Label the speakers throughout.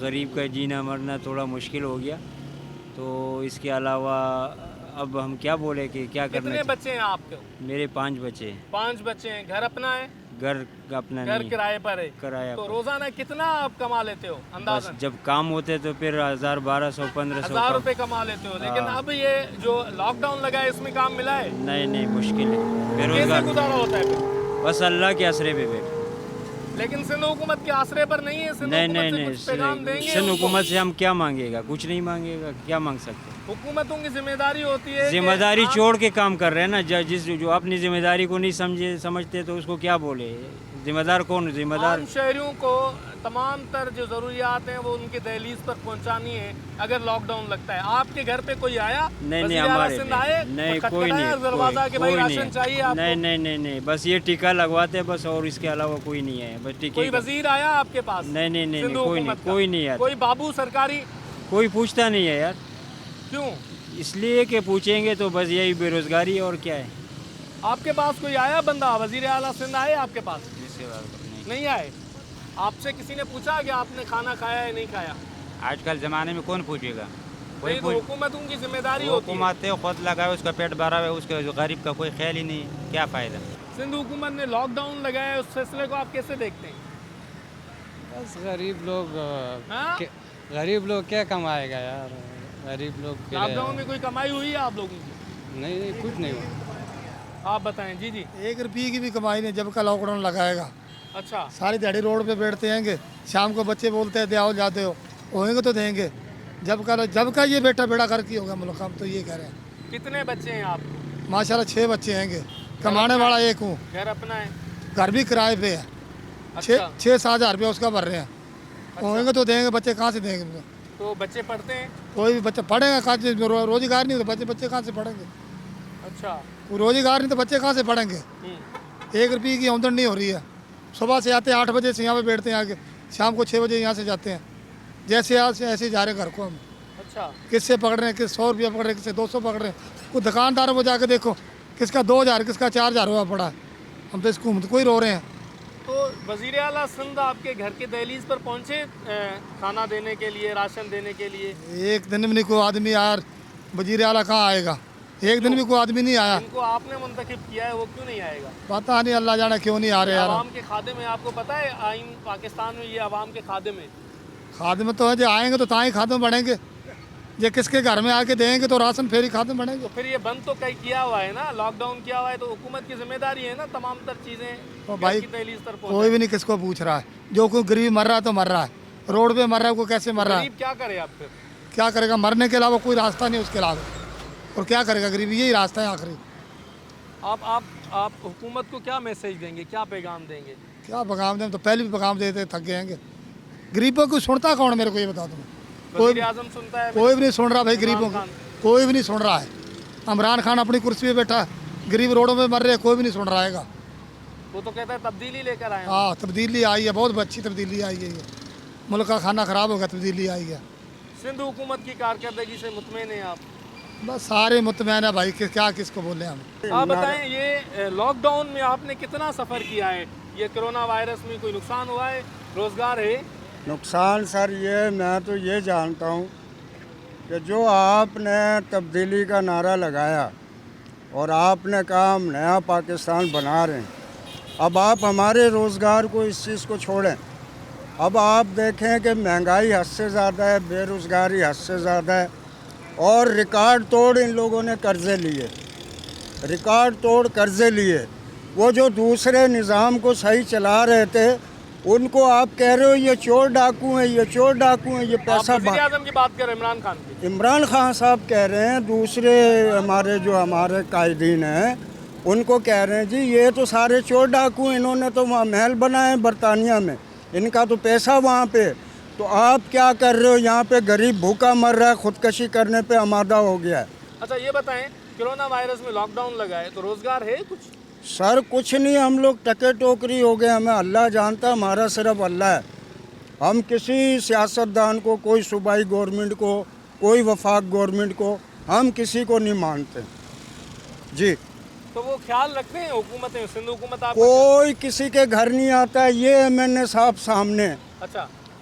Speaker 1: غریب کا جینا مرنا تھوڑا مشکل ہو گیا. تو اس کے علاوہ اب ہم کیا بولے کہ کیا کرنا.
Speaker 2: کتنے بچے ہیں آپ کے؟
Speaker 1: میرے 5 بچے ہیں.
Speaker 2: 5 بچے ہیں. گھر اپنا ہے؟
Speaker 1: گھر اپنا
Speaker 2: گھر
Speaker 1: نہیں,
Speaker 2: کرائے پر ہے.
Speaker 1: کرایہ
Speaker 2: تو
Speaker 1: پر.
Speaker 2: روزانہ کتنا آپ کما لیتے ہو
Speaker 1: بس
Speaker 2: اندازاً؟
Speaker 1: جب کام ہوتے تو پھر 1000 1200 1500
Speaker 2: 1000 روپے کما لیتے ہو. لیکن اب یہ جو لاک ڈاؤن لگا ہے اس میں کام ملا ہے؟
Speaker 1: نہیں مشکل ہے. بے
Speaker 2: کیسے
Speaker 1: روزگار
Speaker 2: گزارا ہوتا ہے پھر؟
Speaker 1: بس اللہ کے آسرے پہ بیٹھے.
Speaker 2: لیکن سندھ حکومت کے آسرے پر نہیں ہے. سندھ
Speaker 1: نہیں
Speaker 2: حکومت سے کچھ پیغام دیں گے
Speaker 1: سندھ
Speaker 2: ان کو؟
Speaker 1: حکومت سے ہم کیا مانگے گا. کچھ نہیں مانگے گا. کیا مانگ سکتے.
Speaker 2: حکومتوں کی ذمہ داری ہوتی ہے.
Speaker 1: ذمہ داری چھوڑ کے کام کر رہے ہیں نا. جو اپنی ذمہ داری کو نہیں سمجھتے تو اس کو کیا بولے. ذمہ دار کون؟ ذمہ دار
Speaker 2: عام شہریوں کو تمام تر جو ضروریات ہیں وہ ان کی دہلیز پر پہنچانی ہے اگر لاک ڈاؤن لگتا ہے. آپ کے گھر پہ کوئی آیا؟
Speaker 1: نہیں ہمارے
Speaker 2: نہیں
Speaker 1: کوئی
Speaker 2: دروازہ کہ بھائی راشن چاہیے آپ کو؟
Speaker 1: نہیں بس یہ ٹیکا لگواتے بس, اور اس کے علاوہ کوئی نہیں ہے. بس ٹیکے.
Speaker 2: کوئی وزیر آیا آپ کے پاس؟
Speaker 1: نہیں کوئی نہیں آتا.
Speaker 2: کوئی بابو سرکاری؟
Speaker 1: کوئی پوچھتا نہیں ہے یار.
Speaker 2: کیوں؟
Speaker 1: اس لیے کہ پوچھیں گے تو بس یہی بے روزگاری اور کیا ہے.
Speaker 2: آپ کے پاس کوئی آیا بندہ؟ وزیر اعلیٰ سندھ آئے آپ کے پاس؟ نہیں آئے. آپ سے کسی نے پوچھا کہ آپ نے کھانا کھایا ہے نہیں کھایا؟
Speaker 3: آج کل زمانے میں کون پوچھے گا.
Speaker 2: کوئی حکومتوں کی ذمہ داری ہوتی ہے.
Speaker 3: حکومت خود لگا ہے, اس کا پیٹ بھرا ہوا ہے, اس کے غریب کا کوئی خیال ہی نہیں. کیا فائدہ.
Speaker 2: سندھ حکومت نے لاک ڈاؤن لگایا ہے, اس فیصلے کو آپ کیسے دیکھتے ہیں؟
Speaker 4: بس غریب لوگ
Speaker 2: ہاں؟
Speaker 4: غریب لوگ کیا کمائے گا یار. غریب لوگ
Speaker 2: لاک ڈاؤن میں کوئی کمائی ہوئی ہے آپ لوگوں کی؟
Speaker 4: نہیں کچھ نہیں ہوا.
Speaker 2: آپ بتائیں. جی
Speaker 5: 1 روپے کی بھی کمائی نہیں جب کا لاک ڈاؤن لگائے گا.
Speaker 2: اچھا.
Speaker 5: ساری دیہڑی روڈ پہ بیٹھتے ہیں گے. شام کو بچے بولتے ہیں دیاؤ جاتے ہو, ہوئیں گے تو دیں گے. جب کا یہ بیٹا بیڑا کر کی ہوگا ملک. ہم تو یہ کہہ رہے ہیں.
Speaker 2: کتنے بچے ہیں آپ کو؟
Speaker 5: ماشاءاللہ 6 بچے ہیں گے. کمانے والا ایک ہوں.
Speaker 2: گھر اپنا ہے؟
Speaker 5: گھر بھی کرائے پہ ہے. 6-7 ہزار روپیہ اس کا بھر رہے ہیں. ہوئیں گے تو دیں گے. بچے کہاں سے دیں گے؟
Speaker 2: تو بچے پڑھتے ہیں؟
Speaker 5: کوئی بھی بچہ پڑھے گا کہاں سے. روزگار نہیں تو بچے کہاں سے پڑھیں گے.
Speaker 2: اچھا.
Speaker 5: روزگار نہیں تو بچے کہاں سے پڑھیں گے. 1 روپے کی آمدن نہیں ہو رہی ہے. صبح سے آتے ہیں 8 بجے سے یہاں پہ بیٹھتے ہیں آگے, شام کو 6 بجے یہاں سے جاتے ہیں. جیسے ایسے جا رہے ہیں گھر کو ہم.
Speaker 2: اچھا.
Speaker 5: کس سے پکڑ رہے ہیں؟ کس 100 روپیہ پکڑ رہے ہیں, کس سے 200 پکڑ رہے ہیں. کوئی دکانداروں کو جا کے دیکھو کس کا 2000 کس کا 4000 ہوا پڑا ہے. ہم تو اس کو کوئی رو رہے ہیں.
Speaker 2: تو وزیر اعلیٰ سندھ آپ کے گھر کے دہلیز پر پہنچے کھانا دینے کے لیے, راشن دینے کے لیے؟
Speaker 5: ایک دن بھی نہیں کوئی آدمی یار. وزیر اعلیٰ کہاں آئے گا. ایک دن بھی کوئی آدمی نہیں آیا.
Speaker 2: ان کو آپ نے منتخب کیا ہے, وہ کیوں نہیں آئے گا؟
Speaker 5: پتہ نہیں اللہ جانے کیوں نہیں آ رہے یار.
Speaker 2: عوام کے خادم ہیں, آپ کو پتہ ہے آئین پاکستان میں یہ عوام کے خادم ہیں.
Speaker 5: خادم تو ہے جو آئیں گے تو تاں ہی خادم بڑھیں گے. یہ کس کے گھر میں آ کے دیں گے تو راشن پھر ہی خادم بڑھیں گے.
Speaker 2: تو پھر یہ بند تو کئی کیا ہوا ہے نا, لاک ڈاؤن کیا ہوا ہے, تو حکومت کی ذمہ داری ہے نا تمام تر چیزیں
Speaker 5: بھائی
Speaker 2: کی دہلیز پر
Speaker 5: کوئی بھی نہیں کس کو پوچھ رہا ہے. جو کوئی غریب مر رہا ہے تو مر رہا ہے. روڈ پہ مر رہا ہے کوئی کیسے مر رہا ہے.
Speaker 2: غریب کیا کرے آپ پھر؟
Speaker 5: کیا کرے گا. مرنے کے علاوہ کوئی راستہ نہیں اس کے علاوہ. اور کیا کرے گا غریب, یہی راستہ ہے آخری.
Speaker 2: آپ حکومت کو کیا میسج دیں گے, کیا پیغام دیں گے؟
Speaker 5: کیا پیغام دیں. تو پہلے بھی پیغام دیتے تھک گئے ہیں. غریبوں کو سنتا کون میرے کو یہ بتا دوں.
Speaker 2: وزیر اعظم سنتا ہے؟
Speaker 5: کوئی بھی نہیں سن رہا بھائی غریبوں کو. کوئی بھی نہیں سن رہا ہے. عمران خان اپنی کرسی پہ بیٹھا ہے, غریب روڈوں پہ مر رہے, کوئی بھی نہیں سن رہا ہے گا.
Speaker 2: وہ تو کہتا ہے تبدیلی لے کر آئے.
Speaker 5: ہاں تبدیلی آئی ہے, بہت اچھی تبدیلی آئی ہے. ملک کا کھانا خراب ہوگا, تبدیلی آئی ہے.
Speaker 2: سندھ حکومت کی کارکردگی سے مطمئن ہیں آپ؟
Speaker 5: بس سارے مطمئن ہے بھائی. کیا کس کو بولیں ہم.
Speaker 2: آپ بتائیں یہ لاک ڈاؤن میں آپ نے کتنا سفر کیا ہے؟ یہ کرونا وائرس میں کوئی نقصان ہوا ہے؟ روزگار ہے؟
Speaker 6: نقصان سر یہ میں تو یہ جانتا ہوں کہ جو آپ نے تبدیلی کا نعرہ لگایا اور آپ نے کہا ہم نیا پاکستان بنا رہے ہیں, اب آپ ہمارے روزگار کو اس چیز کو چھوڑیں. اب آپ دیکھیں کہ مہنگائی حد سے زیادہ ہے, بے روزگاری حد سے زیادہ ہے, اور ریکارڈ توڑ ان لوگوں نے قرضے لیے. ریکارڈ توڑ قرضے لیے. وہ جو دوسرے نظام کو صحیح چلا رہے تھے ان کو آپ کہہ رہے ہو یہ چور ڈاکو ہیں, یہ چور ڈاکو ہیں, یہ پیسہ.
Speaker 2: وزیر اعظم کی بات کر رہے ہیں, عمران خان کی.
Speaker 6: عمران خان صاحب کہہ رہے ہیں, دوسرے ہمارے قائدین ہیں ان کو کہہ رہے ہیں جی یہ تو سارے چور ڈاکو ہیں, انہوں نے تو وہاں محل بنائے ہیں برطانیہ میں, ان کا تو پیسہ وہاں پہ. تو آپ کیا کر رہے ہو یہاں پہ؟ غریب بھوکا مر رہا ہے, خودکشی کرنے پہ آمادہ ہو گیا ہے.
Speaker 2: اچھا یہ بتائیں کرونا وائرس میں لاک ڈاؤن لگا ہے تو روزگار ہے کچھ؟
Speaker 6: سر کچھ نہیں, ہم لوگ ٹکے ٹوکری ہو گئے. ہمیں اللہ جانتا ہے, ہمارا صرف اللہ ہے. ہم کسی سیاستدان کو, کوئی صوبائی گورنمنٹ کو, کوئی وفاق گورنمنٹ کو, ہم کسی کو نہیں مانتے. جی
Speaker 2: تو وہ خیال رکھتے ہیں حکومتیں, سندھ حکومت آپ
Speaker 6: کوئی کسی کے گھر نہیں آتا ہے. یہ MNA صاحب سامنے.
Speaker 2: اچھا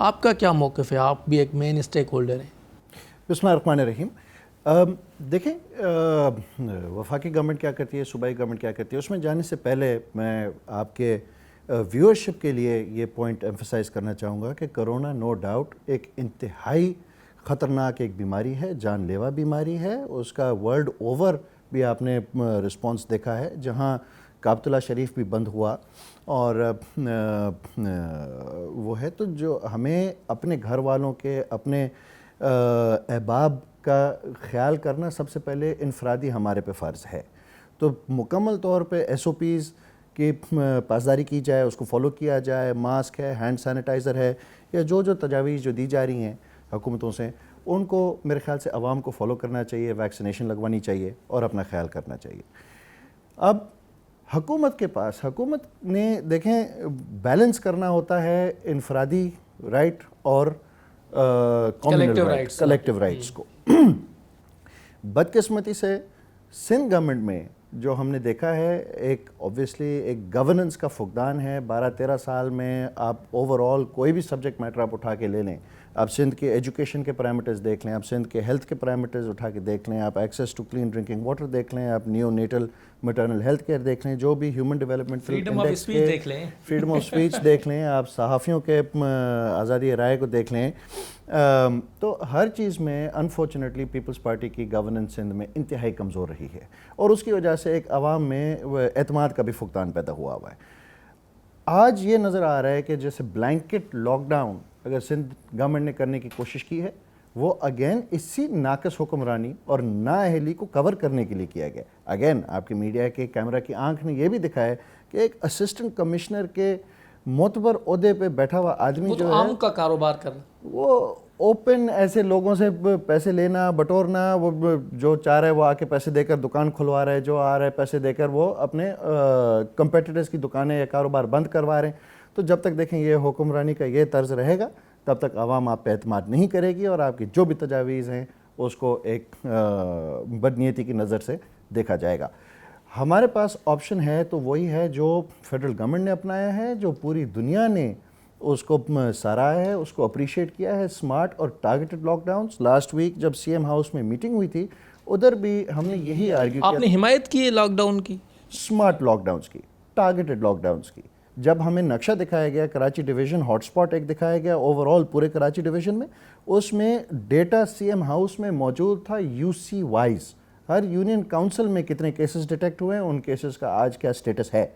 Speaker 2: آپ کا کیا موقف ہے؟ آپ بھی ایک مین اسٹیک ہولڈر ہیں.
Speaker 7: بسم اللہ الرحمن الرحیم. دیکھیں وفاقی گورنمنٹ کیا کرتی ہے, صوبائی گورنمنٹ کیا کرتی ہے, اس میں جانے سے پہلے میں آپ کے ویورشپ کے لیے یہ پوائنٹ ایمفسائز کرنا چاہوں گا کہ کرونا نو ڈاؤٹ ایک انتہائی خطرناک ایک بیماری ہے, جان لیوا بیماری ہے. اس کا ورلڈ اوور بھی آپ نے رسپانس دیکھا ہے, جہاں کعبۃ اللہ شریف بھی بند ہوا اور وہ ہے. تو جو ہمیں اپنے گھر والوں کے, اپنے احباب کا خیال کرنا سب سے پہلے انفرادی ہمارے پہ فرض ہے. تو مکمل طور پہ ایس او پیز کی پاسداری کی جائے, اس کو فالو کیا جائے. ماسک ہے, ہینڈ سینیٹائزر ہے, یا جو تجاویز جو دی جا رہی ہیں حکومتوں سے, ان کو میرے خیال سے عوام کو فالو کرنا چاہیے, ویکسینیشن لگوانی چاہیے اور اپنا خیال کرنا چاہیے. اب حکومت کے پاس, حکومت نے دیکھیں بیلنس کرنا ہوتا ہے انفرادی رائٹ اور کلیکٹیو رائٹس کو. بدقسمتی سے سندھ گورنمنٹ میں جو ہم نے دیکھا ہے, ایک اوبویسلی ایک گورننس کا فقدان ہے. 12-13 سال میں آپ اوور آل کوئی بھی سبجیکٹ میٹر آپ اٹھا کے لے لیں, آپ سندھ کے ایجوکیشن کے پیرامیٹرز دیکھ لیں, آپ سندھ کے ہیلتھ کے پیرامیٹرز اٹھا کے دیکھ لیں, آپ access to clean drinking water دیکھ لیں, آپ neonatal maternal health care دیکھ لیں, جو بھی ہیومن ڈیولپمنٹ انڈیکس کے فریڈم آف اسپیچ دیکھ لیں, آپ صحافیوں کے آزادی رائے کو دیکھ لیں. تو ہر چیز میں انفارچونیٹلی پیپلز پارٹی کی گورننس سندھ میں انتہائی کمزور رہی ہے, اور اس کی وجہ سے ایک عوام میں اعتماد کا بھی فقدان پیدا ہوا ہے. آج یہ نظر آ رہا ہے کہ جیسے بلینکٹ لاک ڈاؤن اگر سندھ گورنمنٹ نے کرنے کی کوشش کی ہے, وہ اگین اسی ناقص حکمرانی اور نااہلی کو کور کرنے کے لیے کیا گیا. اگین آپ کے میڈیا کے کیمرہ کی آنکھ نے یہ بھی دکھایا کہ ایک اسسٹنٹ کمشنر کے معتبر عہدے پہ بیٹھا ہوا آدمی جو ہے,
Speaker 2: عام کا کاروبار کرنا,
Speaker 7: وہ اوپن ایسے لوگوں سے پیسے لینا بٹورنا, وہ جو چاہ رہا ہے وہ آ کے پیسے دے کر دکان کھلوا رہا ہے, جو آ رہا ہے پیسے دے کر وہ اپنے کمپیٹیٹرز کی دکانیں یا کاروبار بند کروا رہے ہیں. تو جب تک دیکھیں یہ حکمرانی کا یہ طرز رہے گا, تب تک عوام آپ پہ اعتماد نہیں کرے گی, اور آپ کی جو بھی تجاویز ہیں اس کو ایک بدنیتی کی نظر سے دیکھا جائے گا. ہمارے پاس آپشن ہے تو وہی ہے جو فیڈرل گورنمنٹ نے اپنایا ہے, جو پوری دنیا نے اس کو سراہا ہے, اس کو اپریشیٹ کیا ہے, اسمارٹ اور targeted lockdowns. Last week جب سی ایم ہاؤس میں میٹنگ ہوئی تھی, ادھر بھی ہم نے یہی آرگیو کیا.
Speaker 2: آپ نے حمایت کی لاک ڈاؤن کی,
Speaker 7: اسمارٹ لاک ڈاؤنس کی, ٹارگیٹڈ لاک ڈاؤنس کی. جب ہمیں نقشہ دکھایا گیا, کراچی ڈویژن ہاٹ سپاٹ ایک دکھایا گیا اوور آل پورے کراچی ڈویژن میں, اس میں ڈیٹا سی ایم ہاؤس میں موجود تھا یو سی وائز, ہر یونین کاؤنسل میں کتنے کیسز ڈیٹیکٹ ہوئے ہیں, ان کیسز کا آج کیا سٹیٹس ہے.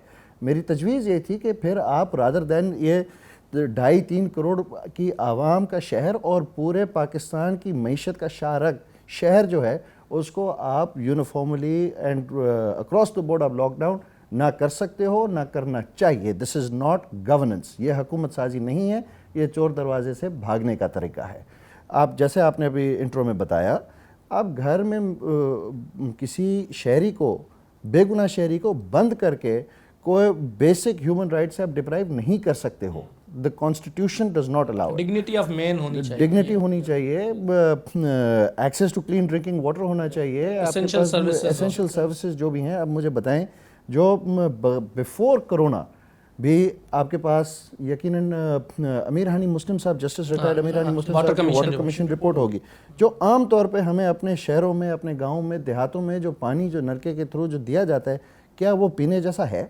Speaker 7: میری تجویز یہ تھی کہ پھر آپ رادر دین یہ 2.5-3 کروڑ کی عوام کا شہر اور پورے پاکستان کی معیشت کا شارک شہر جو ہے, اس کو آپ uniformly and across the board آپ لاک ڈاؤن نہ کر سکتے ہو, نہ کرنا چاہیے. دس از ناٹ گورننس, یہ حکومت سازی نہیں ہے, یہ چور دروازے سے بھاگنے کا طریقہ ہے. آپ جیسے آپ نے ابھی انٹرو میں بتایا, آپ گھر میں کسی شہری کو, بے گناہ شہری کو بند کر کے کوئی بیسک ہیومن رائٹ سے آپ ڈپرائیو نہیں کر سکتے ہو. The constitution does not allow it.
Speaker 2: Dignity of man ہونی چاہیے,
Speaker 7: ڈگنیٹی ہونی چاہیے, access to clean drinking water ہونا چاہیے, اسینشل سروسز جو بھی ہیں. اب مجھے بتائیں, جو بیفور کرونا بھی آپ کے پاس یقیناً امیر ہانی مسلم صاحب, جسٹس ریٹائرڈ امیر ہانی مسلم صاحب کی واٹر کمیشن رپورٹ ہوگی, جو عام طور پہ ہمیں اپنے شہروں میں, اپنے گاؤں میں, دیہاتوں میں جو پانی جو نلکے کے تھرو جو دیا جاتا ہے, کیا وہ پینے جیسا ہے؟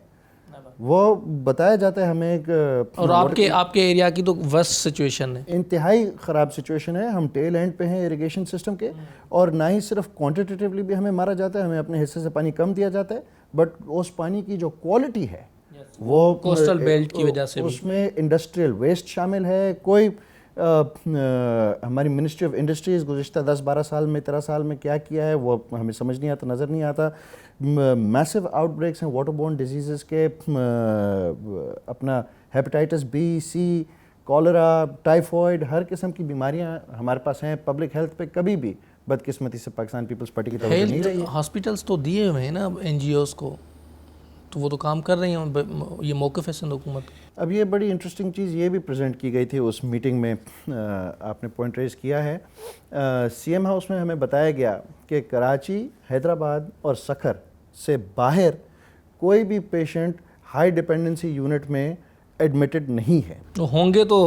Speaker 7: وہ بتایا جاتا ہے ہمیں ایک,
Speaker 2: اور آپ کے ایریا کی تو ورسٹ سچویشن ہے,
Speaker 7: انتہائی خراب سچویشن ہے. ہم ٹیل اینڈ پہ ہیں اریگیشن سسٹم کے, اور نہ ہی صرف کوانٹیٹیولی بھی ہمیں مارا جاتا ہے, ہمیں اپنے حصے سے پانی کم دیا جاتا ہے, بٹ اس پانی کی جو کوالٹی ہے وہ
Speaker 2: کوسٹل بیلٹ کی وجہ سے
Speaker 7: اس میں انڈسٹریل ویسٹ شامل ہے. کوئی ہماری منسٹری آف انڈسٹریز گزشتہ 10-12 سال میں 13 سال میں کیا کیا ہے وہ ہمیں سمجھ نہیں آتا, نظر نہیں آتا. میسو آؤٹ بریکس ہیں واٹر بورن ڈیزیزز کے, اپنا hepatitis B, C, cholera, typhoid, ہر قسم کی بیماریاں ہمارے پاس ہیں. پبلک ہیلتھ پہ کبھی بھی بدقسمتی سے پاکستان پیپلز پارٹی کی توجہ نہیں رہی.
Speaker 2: ہاسپٹلس تو دیے ہوئے ہیں نا این جی اوز کو, تو وہ تو کام کر رہی ہیں, یہ موقف ہے سندھ حکومت.
Speaker 7: اب یہ بڑی انٹرسٹنگ چیز یہ بھی پریزنٹ کی گئی تھی اس میٹنگ میں, آپ نے پوائنٹ ریز کیا ہے. سی ایم ہاؤس میں ہمیں بتایا گیا کہ کراچی, حیدرآباد اور سکھر سے باہر کوئی بھی پیشنٹ ہائی ڈپینڈنسی یونٹ میں ایڈمیٹڈ نہیں ہے.
Speaker 2: ہوں گے تو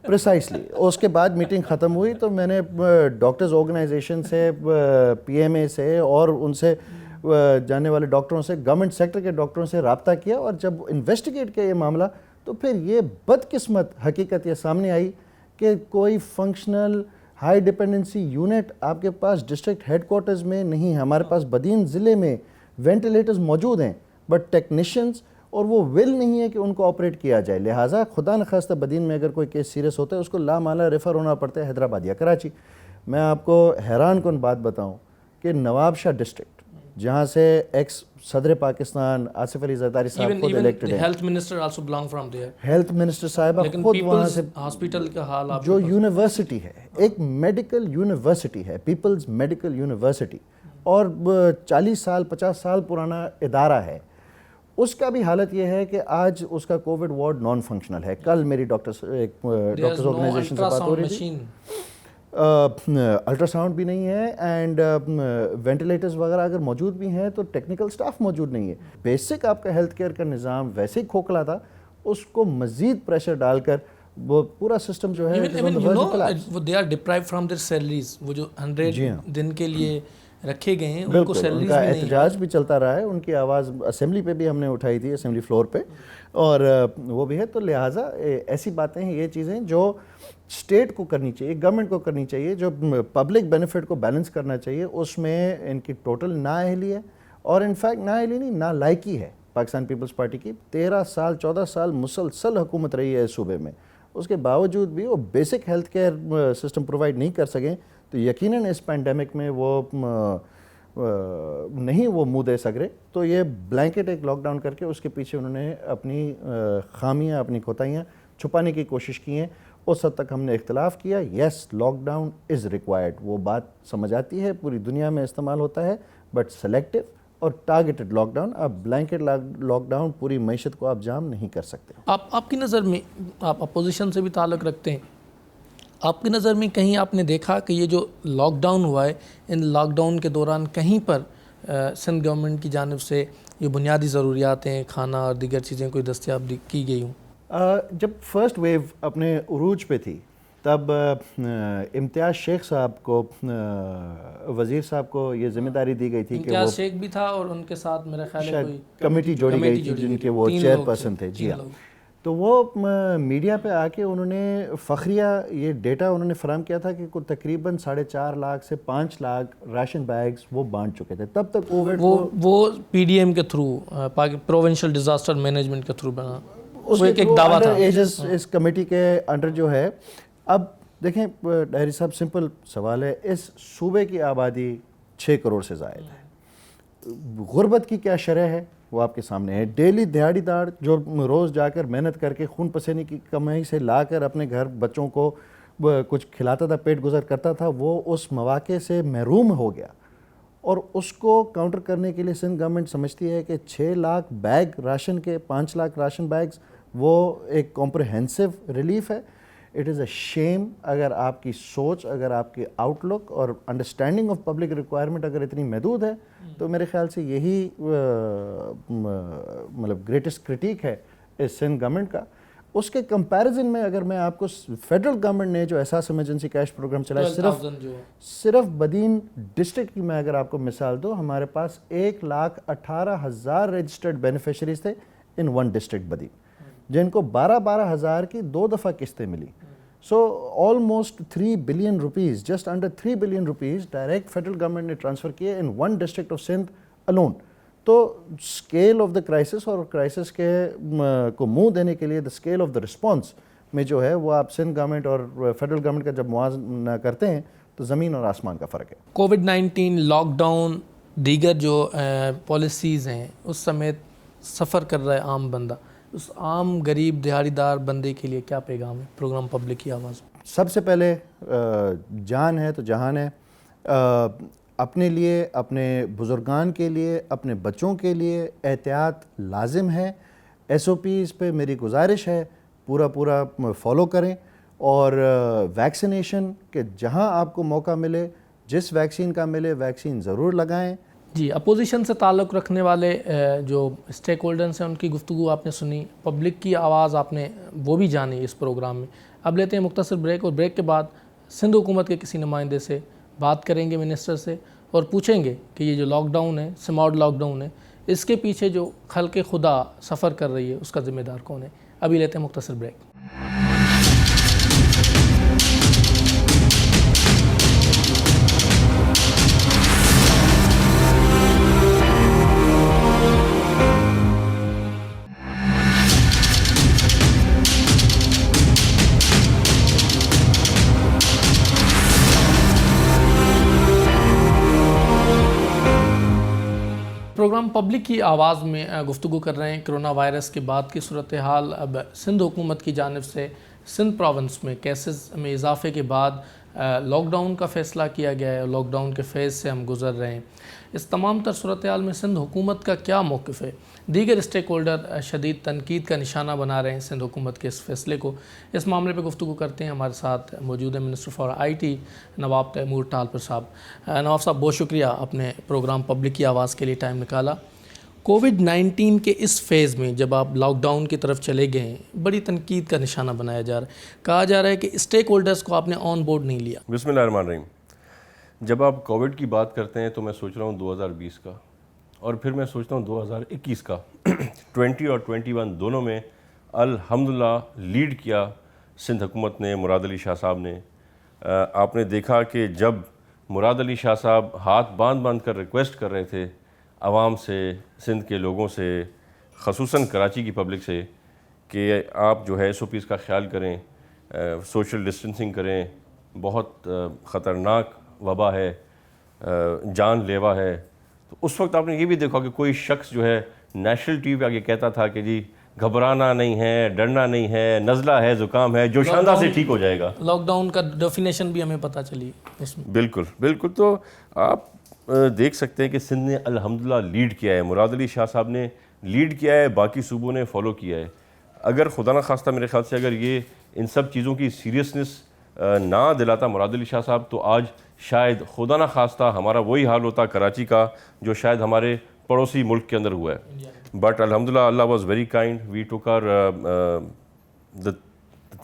Speaker 7: پریسائسلی. اس کے بعد میٹنگ ختم ہوئی تو میں نے ڈاکٹرز آرگنائزیشن سے, پی ایم اے سے اور ان سے جانے والے ڈاکٹروں سے, گورنمنٹ سیکٹر کے ڈاکٹروں سے رابطہ کیا, اور جب انویسٹیگیٹ کیا یہ معاملہ تو پھر یہ بدقسمت حقیقت یہ سامنے آئی کہ کوئی فنکشنل ہائی ڈپینڈنسی یونٹ آپ کے پاس ڈسٹرکٹ ہیڈ کوارٹرز میں نہیں ہے. ہمارے پاس بدین ضلع میں وینٹیلیٹرز موجود ہیں بٹ ٹیکنیشینز اور وہ ول نہیں ہے کہ ان کو آپریٹ کیا جائے. لہٰذا خدا نخواستہ بدین میں اگر کوئی کیس سیریس ہوتا ہے اس کو لامالا ریفر ہونا پڑتا ہے حیدرآباد یا کراچی. میں آپ کو حیران کن بات بتاؤں کہ نواب شاہ ڈسٹرکٹ جہاں سے ایکس صدر پاکستان آصف علی زرداری صاحب خود الیکٹڈ ہیں,
Speaker 2: health minister also belong from there,
Speaker 7: health minister صاحبہ خود وہاں سے,
Speaker 2: ہاسپٹل کا حال آپ
Speaker 7: جو یونیورسٹی ہے, ایک میڈیکل یونیورسٹی ہے, پیپلز میڈیکل یونیورسٹی, اور 40 سال 50 سال پرانا ادارہ ہے, اس کا بھی حالت یہ ہے کہ آج اس کا کووڈ وارڈ نان فنکشنل ہے. کل میری ڈاکٹرز آرگنائزیشن سے بات ہو رہی تھی, الٹرا ساؤنڈ بھی نہیں ہے, اینڈ وینٹیلیٹرز وغیرہ اگر موجود بھی ہیں تو ٹیکنیکل سٹاف موجود نہیں ہے. بیسک آپ کا ہیلتھ کیئر کا نظام ویسے ہی کھوکھلا تھا, اس کو مزید پریشر ڈال کر وہ پورا سسٹم جو ہے
Speaker 2: they are deprived from their salaries. وہ جو 100 دن کے لیے رکھے گئے ہیں ان کو سیلریز بھی نہیں.
Speaker 7: احتجاج بھی چلتا رہا ہے, ان کی آواز اسمبلی پہ بھی ہم نے اٹھائی تھی, اسمبلی فلور پہ, اور وہ بھی ہے. تو لہٰذا ایسی باتیں ہیں, یہ چیزیں جو اسٹیٹ کو کرنی چاہیے, گورنمنٹ کو کرنی چاہیے, جو پبلک بینیفٹ کو بیلنس کرنا چاہیے, اس میں ان کی ٹوٹل نااہلی ہے, اور انفیکٹ نااہلی نہیں نالائکی ہے پاکستان پیپلز پارٹی کی. 13 سال 14 سال مسلسل حکومت رہی ہے اس صوبے میں, اس کے باوجود بھی وہ basic health care system provide نہیں کر سکیں. تو یقیناً اس پینڈیمک میں وہ نہیں وہ منہ دے سک رہے. تو یہ بلینکٹ ایک لاک ڈاؤن کر کے اس کے پیچھے انہوں نے اپنی خامیاں, اپنی کوتاہیاں چھپانے کی کوشش کی ہیں. اس حد تک ہم نے اختلاف کیا, یس لاک ڈاؤن از ریکوائرڈ, وہ بات سمجھ آتی ہے, پوری دنیا میں استعمال ہوتا ہے, بٹ سلیکٹیو اور ٹارگیٹڈ لاک ڈاؤن. آپ بلینکٹ لاک ڈاؤن پوری معیشت کو آپ جام نہیں کر سکتے.
Speaker 2: آپ کی نظر میں, آپ اپوزیشن سے بھی تعلق رکھتے ہیں, آپ کی نظر میں کہیں آپ نے دیکھا کہ یہ جو لاک ڈاؤن ہوا ہے, ان لاک ڈاؤن کے دوران کہیں پر سندھ گورنمنٹ کی جانب سے یہ بنیادی ضروریات ہیں, کھانا اور دیگر چیزیں کوئی دستیاب کی گئی ہوں؟
Speaker 7: جب فرسٹ ویو اپنے عروج پہ تھی تب امتیاز شیخ صاحب کو, وزیر صاحب کو یہ ذمہ داری دی گئی تھی کہ
Speaker 2: امتیاز شیخ بھی تھا اور ان کے ساتھ میرا خیال ہے کوئی
Speaker 7: کمیٹی جوڑی گئی تھی جن کے وہ چیئر پرسن تھے. جی ہاں. تو وہ میڈیا پہ آ کے انہوں نے فخریہ یہ ڈیٹا انہوں نے فراہم کیا تھا کہ تقریباً 4.5 لاکھ سے 5 لاکھ راشن بیگز وہ بانٹ چکے تھے. تب تک
Speaker 2: وہ پی ڈی ایم کے تھرو, پروونشل ڈیزاسٹر مینجمنٹ کے تھرو بنا, وہ ایک دعویٰ تھا
Speaker 7: اس کمیٹی کے انڈر جو ہے. اب دیکھیں ڈائری صاحب, سمپل سوال ہے, اس صوبے کی آبادی 6 کروڑ سے زائد ہے, غربت کی کیا شرح ہے وہ آپ کے سامنے ہے. ڈیلی دیہڑی دار جو روز جا کر محنت کر کے خون پسینے کی کمائی سے لا کر اپنے گھر بچوں کو کچھ کھلاتا تھا, پیٹ گزر کرتا تھا, وہ اس مواقع سے محروم ہو گیا. اور اس کو کاؤنٹر کرنے کے لیے سندھ گورنمنٹ سمجھتی ہے کہ 6 لاکھ بیگ راشن کے 5 لاکھ راشن بیگز وہ ایک کمپریہنسو ریلیف ہے. اٹ از اے شیم. اگر آپ کی سوچ, اگر آپ کی آؤٹ لک اور انڈرسٹینڈنگ آف پبلک ریکوائرمنٹ اگر اتنی محدود ہے تو میرے خیال سے یہی مطلب گریٹسٹ کرٹیک ہے اس سندھ گورنمنٹ کا. اس کے کمپیریزن میں اگر میں آپ کو فیڈرل گورنمنٹ نے جو احساس ایمرجنسی کیش پروگرام چلایا, صرف بدین ڈسٹرکٹ کی میں اگر آپ کو مثال دوں, ہمارے پاس 1,18,000 رجسٹرڈ بینیفیشریز تھے ان ون ڈسٹرکٹ بدین, جن کو 12,000 کی 2 دفعہ قسطیں ملی. سو almost 3 billion rupees, just under 3 billion rupees direct federal government نے ٹرانسفر کیے in one district of Sindh alone. تو اسکیل آف دا کرائسس اور کرائسس کے کو منہ دینے کے لیے the scale of the response میں جو ہے وہ آپ سندھ گورنمنٹ اور فیڈرل گورنمنٹ کا جب موازنہ کرتے ہیں تو زمین اور آسمان کا فرق ہے.
Speaker 2: کووڈ-19 لاک ڈاؤن دیگر جو پالیسیز ہیں اس سمیت سفر کر رہا ہے عام بندہ, اس عام غریب دیہڑی دار بندے کے لیے کیا پیغام ہے پروگرام پبلک کی آواز؟
Speaker 7: سب سے پہلے جان ہے تو جہان ہے. اپنے لیے, اپنے بزرگان کے لیے, اپنے بچوں کے لیے احتیاط لازم ہے. ایس او پیز پہ میری گزارش ہے پورا فالو کریں, اور ویکسینیشن کہ جہاں آپ کو موقع ملے, جس ویکسین کا ملے ویکسین ضرور لگائیں.
Speaker 2: جی، اپوزیشن سے تعلق رکھنے والے جو اسٹیک ہولڈرز ہیں ان کی گفتگو آپ نے سنی، پبلک کی آواز آپ نے وہ بھی جانی اس پروگرام میں. اب لیتے ہیں مختصر بریک، اور بریک کے بعد سندھ حکومت کے کسی نمائندے سے بات کریں گے، منسٹر سے، اور پوچھیں گے کہ یہ جو لاک ڈاؤن ہے، سمارٹ لاک ڈاؤن ہے، اس کے پیچھے جو خلق خدا سفر کر رہی ہے اس کا ذمہ دار کون ہے. ابھی لیتے ہیں مختصر بریک. پروگرام پبلک کی آواز میں گفتگو کر رہے ہیں. کرونا وائرس کے بعد کی صورتحال، اب سندھ حکومت کی جانب سے سندھ پروونس میں کیسز میں اضافے کے بعد لاک ڈاؤن کا فیصلہ کیا گیا ہے، لاک ڈاؤن کے فیز سے ہم گزر رہے ہیں. اس تمام تر صورتحال میں سندھ حکومت کا کیا موقف ہے؟ دیگر اسٹیک ہولڈر شدید تنقید کا نشانہ بنا رہے ہیں سندھ حکومت کے اس فیصلے کو. اس معاملے پہ گفتگو کرتے ہیں. ہمارے ساتھ موجود ہے minister for I T Nawab Taimur Talpur صاحب. نواب صاحب بہت شکریہ، اپنے پروگرام پبلک کی آواز کے لیے ٹائم نکالا. کووڈ-19 کے اس فیز میں جب آپ لاک ڈاؤن کی طرف چلے گئے ہیں، بڑی تنقید کا نشانہ بنایا جا رہا ہے، کہا جا رہا ہے کہ اسٹیک ہولڈرز کو آپ نے آن بورڈ نہیں لیا.
Speaker 8: بسم اللہ الرحمن الرحیم. جب آپ کووڈ کی بات کرتے ہیں تو میں سوچ رہا ہوں 2020 کا، اور پھر میں سوچتا ہوں 2021 کا. 20 اور 21 دونوں میں الحمدللہ لیڈ کیا سندھ حکومت نے، مراد علی شاہ صاحب نے. آپ نے دیکھا کہ جب مراد علی شاہ صاحب ہاتھ باندھ کر ریکویسٹ کر رہے تھے عوام سے، سندھ کے لوگوں سے، خصوصاً کراچی کی پبلک سے، کہ آپ جو ہے SOPs کا خیال کریں، سوشل ڈسٹنسنگ کریں، بہت خطرناک وبا ہے، جان لیوا ہے. تو اس وقت آپ نے یہ بھی دیکھا کہ کوئی شخص جو ہے نیشنل ٹی وی پہ آگے کہتا تھا کہ جی گھبرانا نہیں ہے، ڈرنا نہیں ہے، نزلہ ہے، زکام ہے، جو شاندار سے ٹھیک ہو جائے گا.
Speaker 2: لاک ڈاؤن کا ڈیفینیشن بھی ہمیں پتہ چلی اس میں.
Speaker 8: بالکل. تو آپ دیکھ سکتے ہیں کہ سندھ نے الحمدللہ لیڈ کیا ہے، مراد علی شاہ صاحب نے لیڈ کیا ہے، باقی صوبوں نے فالو کیا ہے. اگر خدا نہ خواستہ میرے خیال سے اگر یہ ان سب چیزوں کی سیریسنس نہ دلاتا مراد علی شاہ صاحب، تو آج شاید خدا نہ خواستہ ہمارا وہی حال ہوتا کراچی کا جو شاید ہمارے پڑوسی ملک کے اندر ہوا ہے. بٹ الحمدللہ اللہ واز ویری کائنڈ. وی ٹوک are the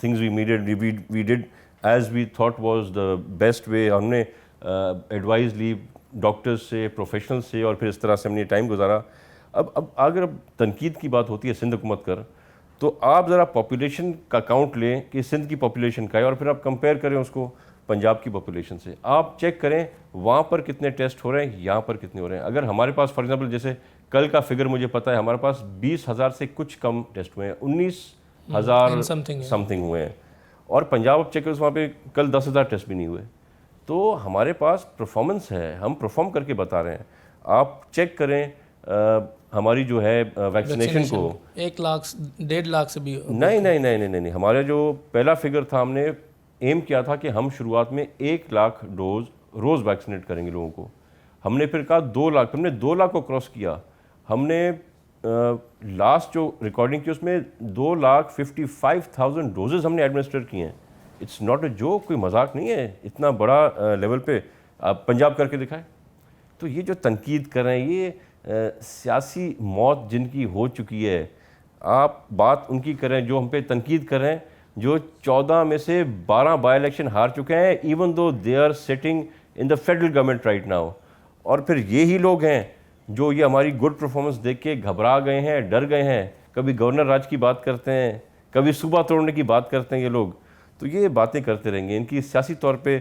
Speaker 8: things we did as we thought was the best way. ہم نے ایڈوائز لی ڈاکٹرز سے، پروفیشنل سے، اور پھر اس طرح سے ہم نے ٹائم گزارا. اب اگر تنقید کی بات ہوتی ہے سندھ حکومت کر، تو آپ ذرا پاپولیشن کا کاؤنٹ لیں کہ سندھ کی پاپولیشن کا ہے، اور پھر آپ کمپیئر کریں اس کو پنجاب کی پاپولیشن سے. آپ چیک کریں وہاں پر کتنے ٹیسٹ ہو رہے ہیں، یہاں پر کتنے ہو رہے ہیں. اگر ہمارے پاس فار ایگزامپل جیسے کل کا فگر مجھے پتہ ہے، ہمارے پاس 20,000 سے کچھ کم ٹیسٹ ہوئے ہیں، 19,000 سمتھنگ ہوئے ہیں. اور پنجاب آپ چیک کریں وہاں پہ کل 10,000 ٹیسٹ بھی نہیں ہوئے. تو ہمارے پاس پرفارمنس ہے، ہم پرفارم کر کے بتا رہے ہیں. آپ چیک کریں ہماری جو ہے ویکسینیشن کو
Speaker 2: 1 لاکھ 1.5 لاکھ سے بھی
Speaker 8: نہیں. ہمارا جو پہلا فگر تھا، ہم نے ایم کیا تھا کہ ہم شروعات میں 1 لاکھ ڈوز روز ویکسینیٹ کریں گے لوگوں کو. ہم نے پھر کہا 2 لاکھ، ہم نے 2 لاکھ کو کراس کیا. ہم نے لاسٹ جو ریکارڈنگ کی اس میں 2,55,000 ڈوزز ہم نے ایڈمنسٹر کی ہیں. اٹس ناٹ اے جوک، کوئی مذاق نہیں ہے. اتنا بڑا لیول پہ آپ پنجاب کر کے دکھائیں. تو یہ جو تنقید کر رہے ہیں، یہ سیاسی موت جن کی ہو چکی ہے. آپ بات ان کی کریں جو ہم پہ تنقید کر رہے ہیں، جو 14 میں سے 12 بائی الیکشن ہار چکے ہیں، even though they are sitting in the federal government right now. اور پھر یہی لوگ ہیں جو یہ ہماری گڈ پرفارمنس دیکھ کے گھبرا گئے ہیں، ڈر گئے ہیں. کبھی گورنر راج کی بات کرتے ہیں، کبھی صوبہ توڑنے کی بات کرتے ہیں یہ لوگ. تو یہ باتیں کرتے رہیں گے. ان کی سیاسی طور پہ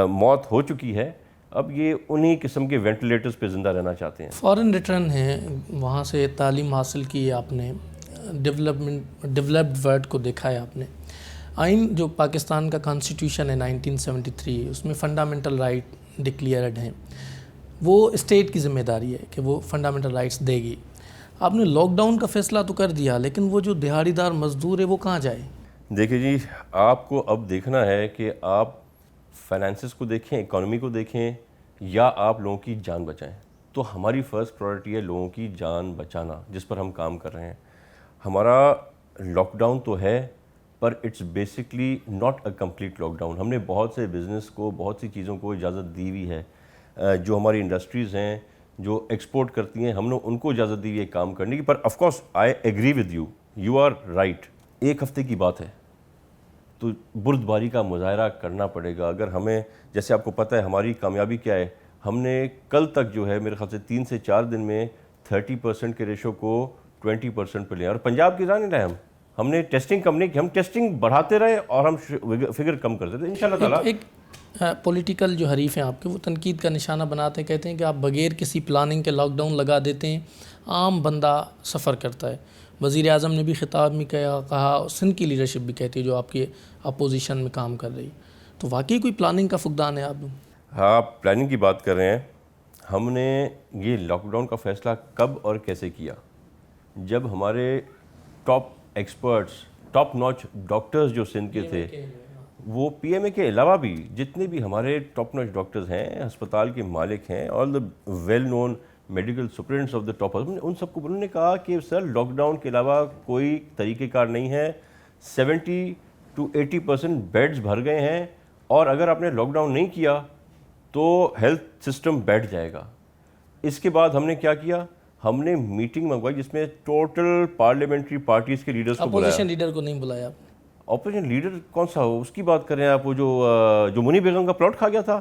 Speaker 8: موت ہو چکی ہے. اب یہ انہی قسم کے وینٹیلیٹرز پہ زندہ رہنا چاہتے ہیں.
Speaker 2: فارن ریٹرن ہیں، وہاں سے تعلیم حاصل کی ہے آپ نے، ڈیولپڈ ورلڈ کو دیکھا ہے آپ نے. آئین جو پاکستان کا کانسٹیٹیوشن ہے 1973، اس میں فنڈامنٹل رائٹ ڈکلیئرڈ ہیں. وہ اسٹیٹ کی ذمہ داری ہے کہ وہ فنڈامنٹل رائٹس دے گی. آپ نے لاک ڈاؤن کا فیصلہ تو کر دیا، لیکن وہ جو دہاڑی دار مزدور ہے وہ کہاں جائے؟
Speaker 8: دیکھیں جی، آپ کو اب دیکھنا ہے کہ آپ فائنینسز کو دیکھیں، اکانومی کو دیکھیں، یا آپ لوگوں کی جان بچائیں. تو ہماری فرسٹ پرائرٹی ہے لوگوں کی جان بچانا، جس پر ہم کام کر رہے ہیں. ہمارا لاک ڈاؤن تو ہے، پر it's basically not a complete lockdown. ہم نے بہت سے بزنس کو، بہت سی چیزوں کو اجازت دی ہوئی ہے. جو ہماری انڈسٹریز ہیں، جو ایکسپورٹ کرتی ہیں ہم نے ان کو اجازت دی ہے کام کرنے کی. پر of course I agree with you, you are right. 1 ہفتے کی بات ہے تو بردباری کا مظاہرہ کرنا پڑے گا. اگر ہمیں, جیسے آپ کو پتہ ہے ہماری کامیابی کیا ہے, ہم نے کل تک جو ہے میرے خیال سے 3 سے 4 دن میں 30% کے ریشو کو 20% پہ لیں, اور پنجاب کی راہ نہیں رہے. ہم نے ٹیسٹنگ کم نہیں کی, ہم ٹیسٹنگ بڑھاتے رہے اور ہم فگر کم کرتے رہے. انشاءاللہ تعالیٰ
Speaker 2: ایک پولیٹیکل جو حریف ہیں آپ کے, وہ تنقید کا نشانہ بناتے ہیں, کہتے ہیں کہ آپ بغیر کسی پلاننگ کے لاک ڈاؤن لگا دیتے ہیں, عام بندہ سفر کرتا ہے. وزیر اعظم نے بھی خطاب میں کہا, سندھ کی لیڈرشپ بھی کہتی ہے جو آپ کی اپوزیشن میں کام کر رہی. تو واقعی کوئی پلاننگ کا فقدان ہے آپ؟
Speaker 8: ہاں, آپ پلاننگ کی بات کر رہے ہیں. ہم نے یہ لاک ڈاؤن کا فیصلہ کب اور کیسے کیا؟ جب ہمارے ٹاپ ایکسپرٹس, ٹاپ نوچ ڈاکٹرز جو سندھ کے تھے, وہ پی ایم اے کے علاوہ بھی جتنے بھی ہمارے ٹاپ نوچ ڈاکٹرز ہیں, ہسپتال کے مالک ہیں, all the well known medical superintendents of the top, ان سب کو انہوں نے کہا کہ سر لاک ڈاؤن کے علاوہ کوئی طریقہ کار نہیں ہے. 70 to 80% بیڈز بھر گئے ہیں, اور اگر آپ نے لاک ڈاؤن نہیں کیا تو ہیلتھ سسٹم بیٹھ جائے گا. اس کے بعد ہم نے کیا کیا, ہم نے میٹنگ منگوائی جس میں ٹوٹل پارلیمنٹری پارٹیز کے لیڈرز کو بلایا.
Speaker 2: اپوزیشن لیڈر کو نہیں بلایا آپ؟
Speaker 8: اپوزیشن لیڈر کون سا ہو, اس کی بات کر رہے ہیں آپ؟ وہ جو منی بیگم کا پلاٹ کھا گیا تھا,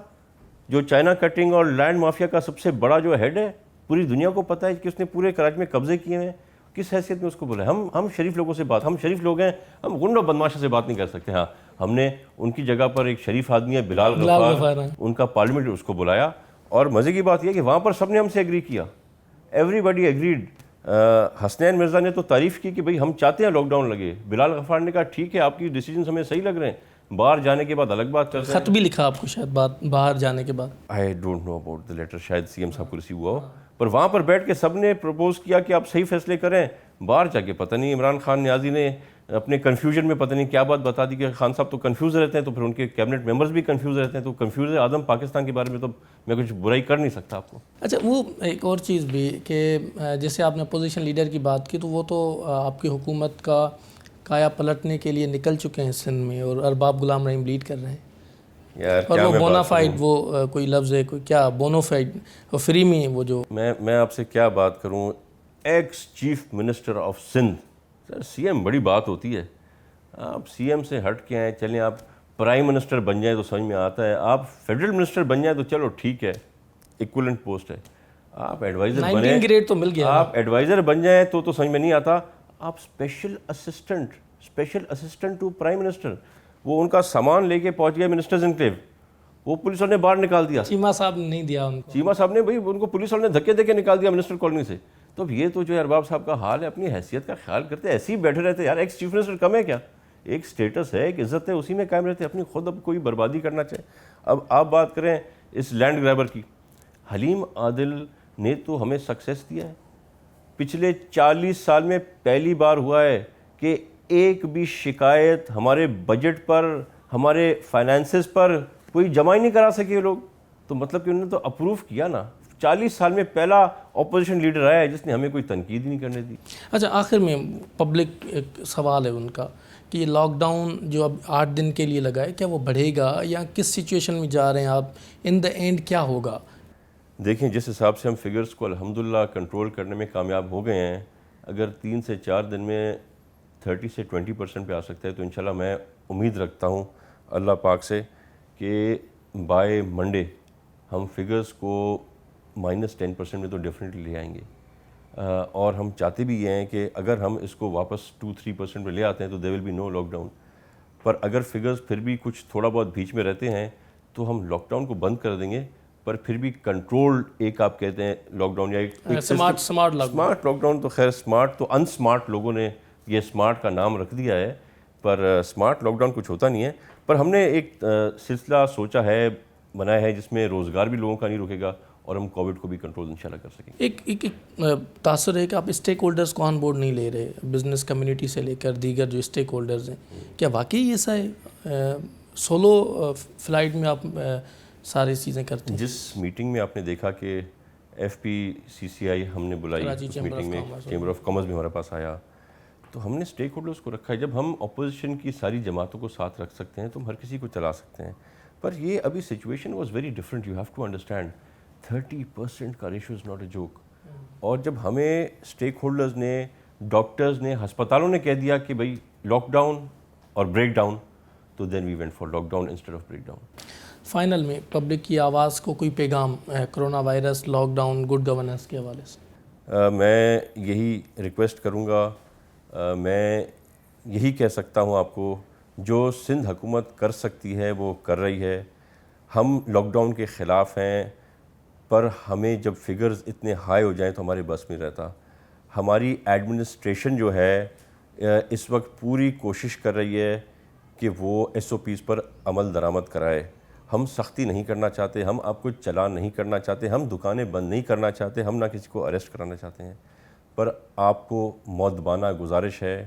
Speaker 8: جو چائنا کٹنگ اور لینڈ مافیا کا سب سے بڑا جو ہیڈ ہے, پوری دنیا کو پتہ ہے کہ اس نے پورے کراچی میں قبضے کیے ہیں, کس حیثیت میں اس کو بلایا؟ ہم شریف لوگوں سے بات, ہم شریف لوگ ہیں, ہم غنڈ و بدماشوں سے بات نہیں کر سکتے. ہاں, ہم نے ان کی جگہ پر ایک شریف آدمی ہے بلال غفار, ان کا پارلیمنٹ, اس کو بلایا. اور مزے کی بات یہ ہے کہ وہاں پر سب نے ہم سے ایگری کیا, every body agreed. Hasnain Mirza نے تو تعریف کی کہ بھئی ہم چاہتے ہیں لاک ڈاؤن لگے. بلال غفار نے کہا ٹھیک ہے, آپ کی ڈیسیجنز ہمیں صحیح لگ رہے ہیں, باہر جانے کے بعد الگ بات کرتے ہیں.
Speaker 2: خط بھی لکھا آپ کو شاید باہر جانے کے بعد؟
Speaker 8: I don't know about the latter, شاید سی ایم صاحب کو ریسیو ہوا ہو, پر وہاں پر بیٹھ کے سب نے پروپوز کیا کہ آپ صحیح فیصلے کریں. باہر جا کے پتہ نہیں عمران خان نیازی نے اپنے کنفیوژن میں پتہ نہیں کیا بات بتا دی کہ خان صاحب تو کنفیوز رہتے ہیں, تو پھر ان کے کیبنٹ ممبرز بھی کنفیوز رہتے ہیں. تو کنفیوز اعظم پاکستان کے بارے میں تو میں کچھ برائی کر نہیں سکتا آپ کو.
Speaker 2: اچھا, وہ ایک اور چیز بھی کہ جیسے آپ نے اپوزیشن لیڈر کی بات کی, تو وہ تو آپ کی حکومت کا کایا پلٹنے کے لیے نکل چکے ہیں سندھ میں, اور ارباب غلام رحیم لیڈ کر رہے ہیں. اور وہ بونافائڈ, وہ کوئی لفظ ہے, کوئی کیا بونافائڈ اور فری میں, وہ جو
Speaker 8: میں آپ سے کیا بات کروں, ex chief minister of Sindh. Sir C M بڑی بات ہوتی ہے, آپ سی ایم سے ہٹ کے آئیں, چلیں آپ پرائم منسٹر بن جائیں تو سمجھ میں آتا ہے, آپ فیڈرل منسٹر بن جائیں تو چلو ٹھیک ہے, ایکولنٹ پوسٹ ہے. آپ ایڈوائزر بنیں,
Speaker 2: گریڈ تو مل گیا,
Speaker 8: آپ ایڈوائزر بن جائیں تو سمجھ میں نہیں آتا. آپ special assistant to prime minister, وہ ان کا سامان لے کے پہنچ گیا منسٹرز انکلیو, وہ پولیس والوں نے باہر نکال دیا.
Speaker 2: چیمہ صاحب نے نہیں دیا ان کو,
Speaker 8: چیمہ صاحب نے بھائی ان کو پولیس والوں نے دھکے دے کے نکال دیا منسٹر کالونی سے. تو یہ تو جو ارباب صاحب کا حال ہے, اپنی حیثیت کا خیال کرتے ایسے ہی بیٹھے رہتے. یار ایک چیف منسٹر کم ہے کیا؟ ایک سٹیٹس ہے, ایک عزت ہے, اسی میں قائم رہتے, اپنی خود اب کوئی بربادی کرنا چاہے. اب آپ بات کریں اس لینڈ گریبر کی, حلیم عادل نے تو ہمیں سکسیس دیا ہے. پچھلے 40 سال میں پہلی بار ہوا ہے کہ ایک بھی شکایت ہمارے بجٹ پر, ہمارے فائنانسز پر کوئی جمع ہی نہیں کرا سکے لوگ. تو مطلب کہ انہوں نے تو اپروو کیا نا. 40 سال میں پہلا اپوزیشن لیڈر آیا ہے جس نے ہمیں کوئی تنقید ہی نہیں کرنے دی.
Speaker 2: اچھا, آخر میں پبلک ایک سوال ہے ان کا کہ یہ لاک ڈاؤن جو اب 8 دن کے لیے لگا ہے, کیا وہ بڑھے گا یا کس سچویشن میں جا رہے ہیں آپ, ان دا اینڈ کیا ہوگا؟
Speaker 8: دیکھیں جس حساب سے ہم فگرز کو الحمدللہ کنٹرول کرنے میں کامیاب ہو گئے ہیں, اگر 3 سے 4 دن میں 30 سے 20% پہ آ سکتا ہے تو انشاءاللہ میں امید رکھتا ہوں اللہ پاک سے کہ بائی منڈے ہم فگرز کو -10% میں تو ڈیفینیٹلی لے آئیں گے. اور ہم چاہتے بھی یہ ہیں کہ اگر ہم اس کو واپس 2-3% پہ لے آتے ہیں تو there will be no lockdown. پر اگر فگرز پھر بھی کچھ تھوڑا بہت بیچ میں رہتے ہیں تو ہم لاک ڈاؤن کو بند کر دیں گے, پر پھر بھی کنٹرول, ایک آپ کہتے ہیں لاک ڈاؤن یا ایک
Speaker 2: سمارٹ
Speaker 8: لاک ڈاؤن. تو خیر اسمارٹ تو ان سمارٹ لوگوں نے یہ اسمارٹ کا نام رکھ دیا ہے, پر اسمارٹ لاک ڈاؤن کچھ ہوتا نہیں ہے. پر ہم نے ایک سلسلہ سوچا ہے, بنایا ہے, جس میں روزگار بھی لوگوں کا نہیں رکے گا اور ہم کووڈ کو بھی کنٹرول انشاءاللہ کر سکیں گے.
Speaker 2: ایک تاثر ہے کہ آپ اسٹیک ہولڈرز کو آن بورڈ نہیں لے رہے, بزنس کمیونٹی سے لے کر دیگر جو اسٹیک ہولڈرز ہیں, کیا واقعی ایسا ہے؟ سولو فلائٹ میں آپ ساری چیزیں کرتے ہیں؟
Speaker 8: جس میٹنگ میں آپ نے دیکھا کہ FPCCI ہم نے بلائی, اس میٹنگ میں چیمبر آف کامرس بھی ہمارے پاس آیا, تو ہم نے اسٹیک ہولڈرز کو رکھا ہے. جب ہم اپوزیشن کی ساری جماعتوں کو ساتھ رکھ سکتے ہیں تو ہم ہر کسی کو چلا سکتے ہیں. پر یہ ابھی situation was very different, you have to understand. 30% کا ratio is not a joke. اور جب ہمیں اسٹیک ہولڈرز نے، ڈاکٹرز نے، ہسپتالوں نے کہہ دیا کہ بھائی لاک ڈاؤن اور بریک ڈاؤن، تو then we went for lockdown instead of breakdown.
Speaker 2: Final میں پبلک کی آواز کو کوئی پیغام corona virus, lockdown, good governance کے حوالے سے؟
Speaker 8: میں یہی ریکویسٹ کروں گا، میں یہی کہہ سکتا ہوں آپ کو، جو سندھ حکومت کر سکتی ہے وہ کر رہی ہے. ہم لاک ڈاؤن کے خلاف ہیں، پر ہمیں جب فگرز اتنے ہائی ہو جائیں تو ہمارے بس میں رہتا. ہماری ایڈمنسٹریشن جو ہے اس وقت پوری کوشش کر رہی ہے کہ وہ SOPs پر عمل درآمد کرائے. ہم سختی نہیں کرنا چاہتے، ہم آپ کو چلان نہیں کرنا چاہتے، ہم دکانیں بند نہیں کرنا چاہتے، ہم نہ کسی کو اریسٹ کرانا چاہتے ہیں. پر آپ کو مؤدبانہ گزارش ہے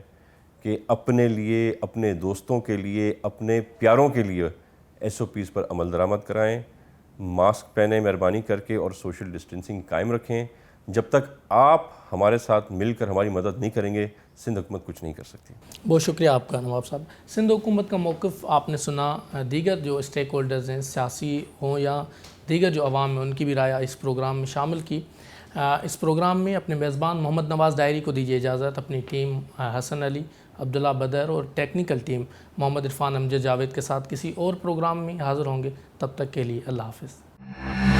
Speaker 8: کہ اپنے لیے، اپنے دوستوں کے لیے، اپنے پیاروں کے لیے SOPs پر عمل درآمد کرائیں. ماسک پہنیں مہربانی کر کے، اور سوشل ڈسٹینسنگ قائم رکھیں. جب تک آپ ہمارے ساتھ مل کر ہماری مدد نہیں کریں گے، سندھ حکومت کچھ نہیں کر سکتی.
Speaker 2: بہت شکریہ آپ کا نواب صاحب. سندھ حکومت کا موقف آپ نے سنا. دیگر جو اسٹیک ہولڈرز ہیں، سیاسی ہوں یا دیگر جو عوام ہیں، ان کی بھی رائے اس پروگرام میں شامل کی. اس پروگرام میں اپنے میزبان محمد نواز ڈائری کو دیجیے اجازت. اپنی ٹیم حسن علی، عبداللہ بدر اور ٹیکنیکل ٹیم محمد عرفان، امجد جاوید کے ساتھ کسی اور پروگرام میں حاضر ہوں گے. تب تک کے لیے اللہ حافظ.